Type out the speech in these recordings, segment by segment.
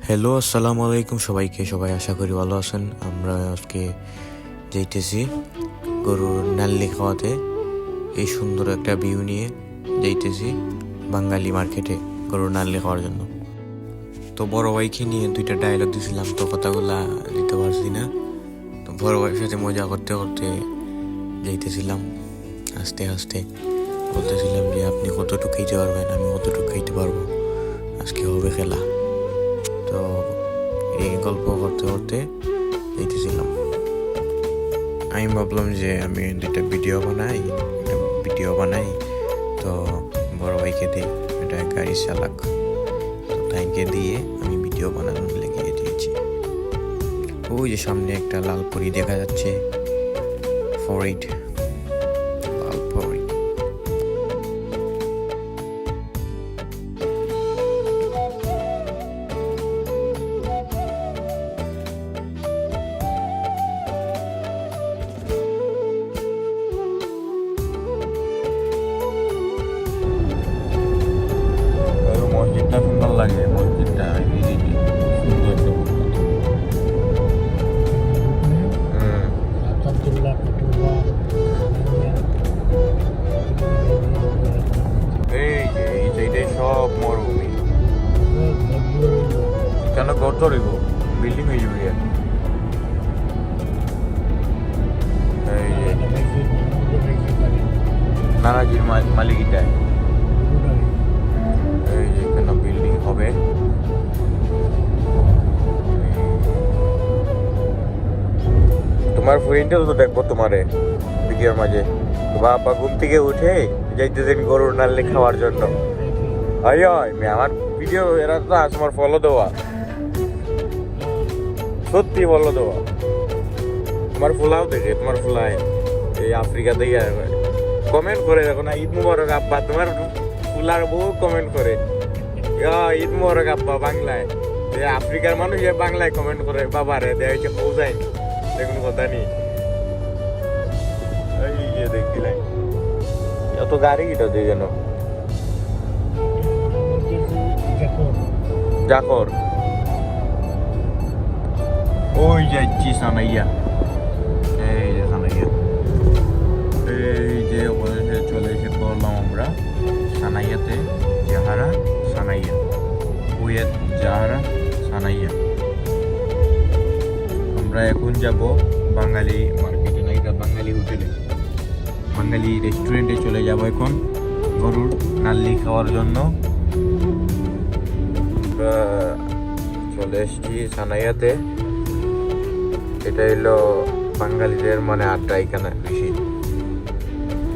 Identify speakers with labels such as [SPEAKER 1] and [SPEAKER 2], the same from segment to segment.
[SPEAKER 1] Hello, আসসালামু আলাইকুম সবাইকে। সবাই আশা করি ভালো আছেন। আমরা আজকে যাইতেছি গরুর নাল্লি খাওয়াতে। এই সুন্দর একটা ভিউ নিয়ে যাইতেছি বাঙালি মার্কেটে গরুর নাল্লি খাওয়ার জন্য। তো বড় ভাইকে নিয়ে দুইটা ডায়লগ দিয়েছিলাম, তো কথাগুলা দিতে পারছি না। তো বড় ভাইয়ের সাথে মজা করতে করতে যাইতেছিলাম। আস্তে আস্তে বলতেছিলাম যে আপনি কতটুকু খাইতে পারবেন, আমি কতটুকু খাইতে পারবো, আজকে হবে খেলা। তো এই গল্প করতে করতে দেখতেছিলাম। আমি ভাবলাম যে আমি দুইটা ভিডিও বানাই, তো বড় ভাইকে দিই, এটা গাড়ি চালাক, তো তাইকে দিয়ে আমি ভিডিও বানানোর লেগে দিয়েছি। ওই যে সামনে একটা লাল পরি দেখা যাচ্ছে, ফরিড, লাল পরি। মসজিদটা সুন্দর লাগে, মসজিদটা এইটাই সব মরুভূমি। কেন গর্ত রইব, বিল্ডিং হয়ে যাবে। নানাজির মালিক এটাই, এই যে এখানে বিল্ডিং হবে। তোমার ফ্রেন্ডও তো দেখবো তোমারে ভিডিওর মাঝে। বাবা ঘুম থেকে উঠে যাইতেছেন গরুর নাল্লি খাওয়ার জন্য। আমার ভিডিও এরা তো তোমার ফলো দেওয়া, সত্যি ফলো দেওয়া। তোমার ফুলাও দেখে, তোমার ফুলায় এই আফ্রিকা থেকে কমেন্ট করে দেখো না, ঈদ মুবারক আব্বা। তোমার ফুলার বহু কমেন্ট করে ঈদ মুবারক আব্বা বাংলায়। আফ্রিকার মানুষ বাংলায় কমেন্ট করে বাবারে দেখে পৌঁছায়, দেখুন কথা নেই। এই যে দেখছিলাম এত গাড়ি কিটা দিয়ে যেন জাকর। ওই যাচ্ছি সানাইয়া, এই যে সানাইয়া, এই যে ওখানে চলে এসে পড়লাম আমরা সানাইয়াতে। জাহারা সানাইয়া, কুয়েত জাহারা সানাইয়া। আমরা এখন যাব বাঙালি মার্কেটে, না এটা বাঙালি হোটেলে, বাঙালি রেস্টুরেন্টে চলে যাব এখন গরুর নাল্লি খাওয়ার জন্য। চলে এসছি সানাইয়াতে। এটা হলো বাঙালিদের আড্ডা, এখানে বেশি,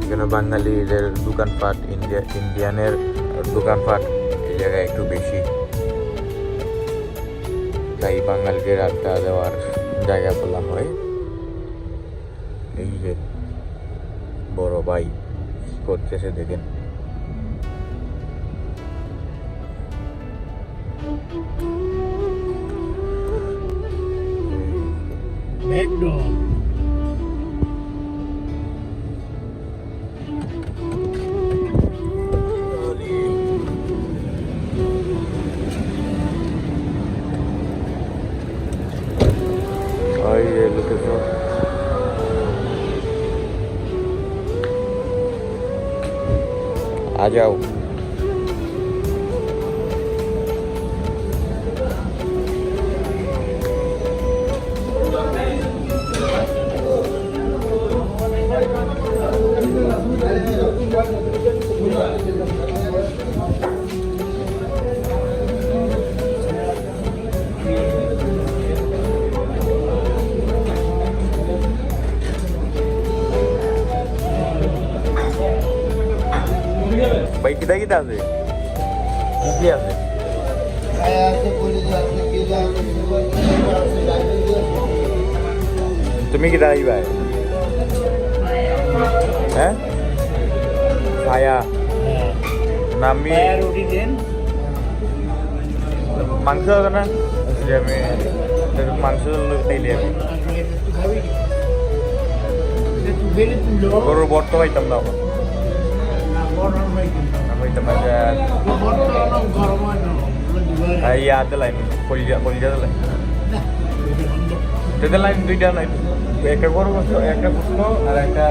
[SPEAKER 1] এখানে বাঙালিদের দোকানপাট, ইন্ডিয়ানের দোকানপাট এই জায়গায় একটু বেশি, তাই বাঙালিদের আড্ডা দেওয়ার জায়গা বলা হয়। এই যে বড় ভাই করতেছে দেখেন। आ जाओ। भाई कितना कितना আছে কি আছে তুমি কি দাঁড়াই ভাই? হ্যাঁ ছায়া নামি রুটি দেন, মাংস হবে না? আমি মাংস খাইলে গরুর বর্ত পাইতাম না, ইয়া লাইন কলিজা লাইন তেদের লাইন দুইটা নাই একটা গরু গোস্ত একটা গোস্ত আর একটা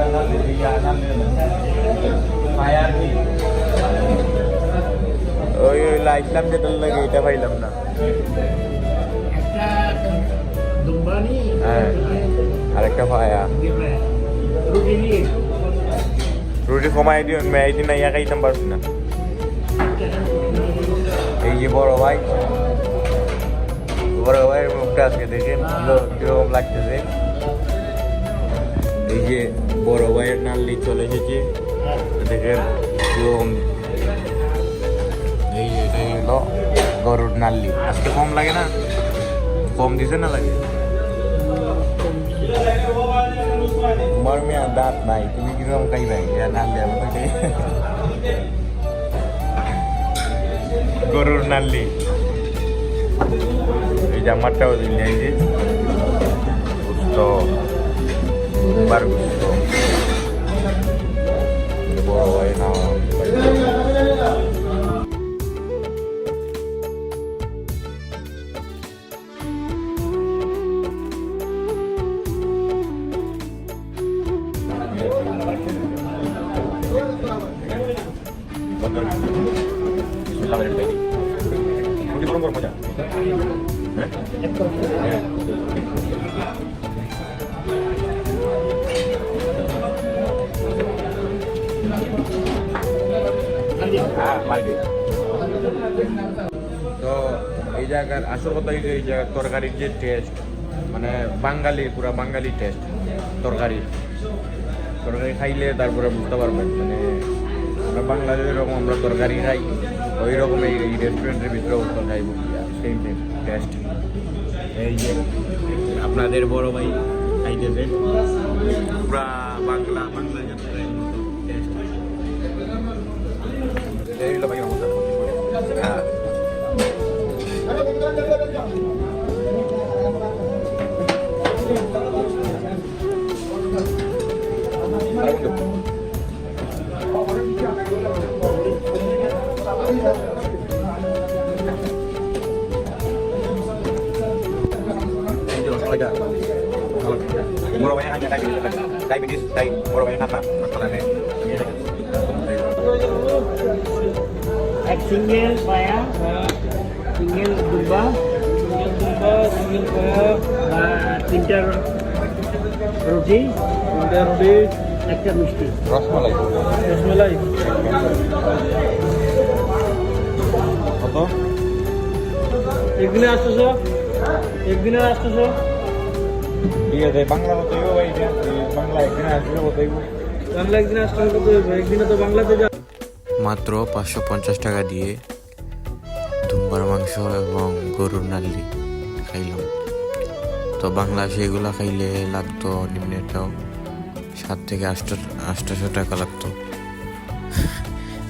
[SPEAKER 1] ফায়ার কি ওই লাইটলাম যেটার লাগে এটা পাইলাম না হ্যাঁ আর একটা ফায়া রুটি কমাই দিও মেয়ে দিন ইয়া খাইতাম পারছি না এই যে বড় ভাইয়ের মুখটা আজকে দেখে কিরকম লাগতেছে এই যে বড় ভাইয়ের নাল্লি চলে এসেছে দেখে কিরকম এই যে এটাই হলো গরুর নাল্লি আজকে কম লাগে না কম দিছে না লাগে তোমার মেয়ে দাঁত নাই তুমি কিরকম খাইবাই নাল্লি গরুর নাল্লি এই জামারটাও দিলে এই যে গুস্ত বার গুস্ত বড় ভাই না মজা তো এই জায়গার আসল কথা এই জায়গার তরকারির যে টেস্ট মানে বাঙালি পুরা বাঙালি টেস্ট তরকারি খাইলে তারপরে বুঝতে পারবেন মানে আমরা বাংলাদেশ যেরকম আমরা তরকারি খাই ওই রকম এই রেস্টুরেন্টের ভিতরেও তো খাইব সেম টেস্ট এই যে আপনাদের বড় ভাই খাইতেছে পুরা বাংলা টেস্ট এই হলো ভাই হ্যাঁ boro banyak hanya diabetes, boro banyak apa masalahnya?
[SPEAKER 2] Single paya, single dumba, tinta roti, একটা মিষ্টি রসমালাই
[SPEAKER 1] কত
[SPEAKER 2] একদিনে আসতেছো
[SPEAKER 1] ঠিক আছে বাংলা হতেইব ভাই বাংলা একদিনে আসলে হতেইব
[SPEAKER 2] বাংলা একদিনে আসতে হবে তো একদিনে তো বাংলাতে যা
[SPEAKER 1] মাত্র 550 টাকা দিয়ে দুম্বার মাংস এবং গরুর নাল্লি খাইলাম তো বাংলাদেশে এগুলো খাইলে লাগতো নিম্নটাও 7 থেকে 800 টাকা লাগতো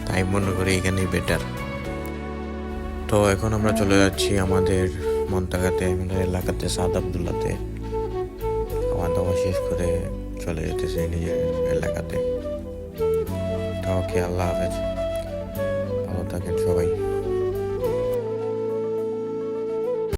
[SPEAKER 1] তাই মনে করি এখানেই বেটার তো এখন আমরা চলে যাচ্ছি আমাদের মন্তাগাতে আমাদের এলাকাতে সাদ আব্দুল্লাতে খাওয়া দাওয়া শেষ করে চলে যেতেছে নিজের এলাকাতে তো ওকে আল্লাহ হাফেজ ভালো থাকেন সবাই